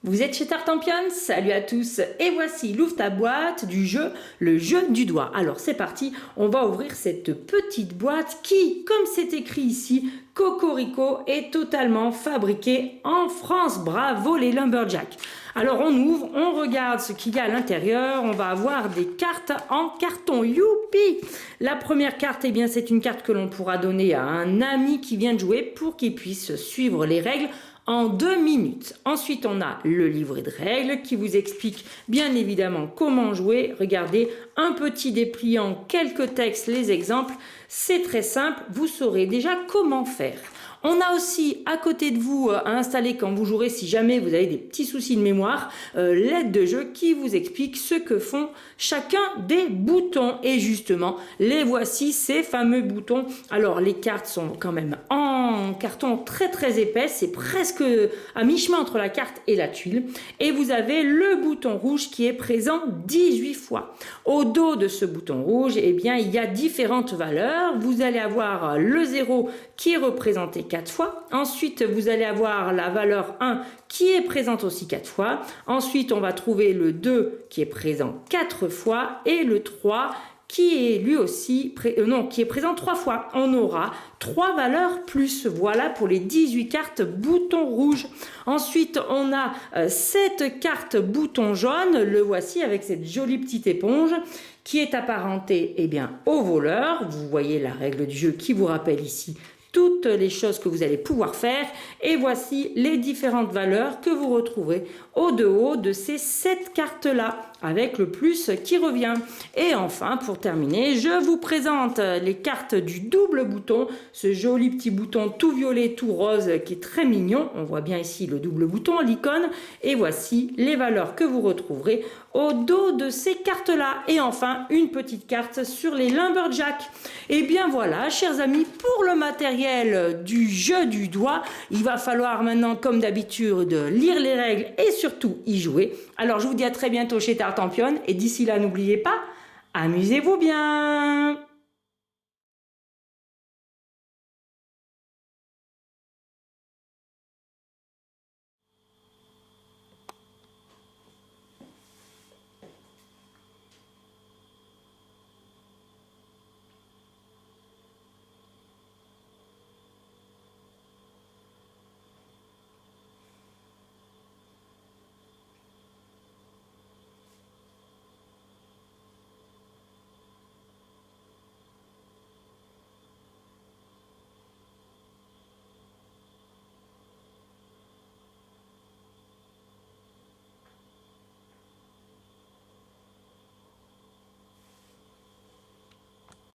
Vous êtes chez Tartampion? Salut à tous, et voici l'ouvre ta boîte du jeu, le jeu du doigt. Alors c'est parti, on va ouvrir cette petite boîte qui, comme c'est écrit ici, Cocorico, est totalement fabriquée en France. Bravo les Lumberjacks. Alors on ouvre, on regarde ce qu'il y a à l'intérieur, on va avoir des cartes en carton, youpi! La première carte, eh bien c'est une carte que l'on pourra donner à un ami qui vient de jouer pour qu'il puisse suivre les règles en 2 minutes. Ensuite, on a le livret de règles qui vous explique bien évidemment comment jouer. Regardez, un petit dépliant, quelques textes, les exemples. C'est très simple, vous saurez déjà comment faire. On a aussi à côté de vous à installer quand vous jouerez, si jamais vous avez des petits soucis de mémoire, l'aide de jeu qui vous explique ce que font chacun des boutons. Et justement, les voici ces fameux boutons. Alors les cartes sont quand même en carton très épais, c'est presque à mi-chemin entre la carte et la tuile. Et vous avez le bouton rouge qui est présent 18 fois. Au dos de ce bouton rouge, eh bien, il y a différentes valeurs. Vous allez avoir le 0 qui est représenté 4 fois. Ensuite, vous allez avoir la valeur 1 qui est présente aussi 4 fois. Ensuite, on va trouver le 2 qui est présent 4 fois et le 3 qui est lui aussi qui est présent 3 fois. On aura 3 valeurs plus. Voilà pour les 18 cartes bouton rouge. Ensuite, on a cette carte bouton jaune. Le voici avec cette jolie petite éponge qui est apparentée au voleur. Vous voyez la règle du jeu qui vous rappelle ici toutes les choses que vous allez pouvoir faire. Et voici les différentes valeurs que vous retrouverez au haut de ces 7 cartes-là, avec le plus qui revient. Et enfin, pour terminer, je vous présente les cartes du double bouton, ce joli petit bouton tout violet, tout rose, qui est très mignon. On voit bien ici le double bouton, l'icône. Et voici les valeurs que vous retrouverez au dos de ces cartes-là. Et enfin, une petite carte sur les Lumberjacks. Et bien voilà, chers amis, pour le matériel du jeu du doigt, il va falloir maintenant, comme d'habitude, lire les règles et surtout y jouer. Alors, je vous dis à très bientôt chez Tartampion. Et d'ici là, n'oubliez pas, amusez-vous bien!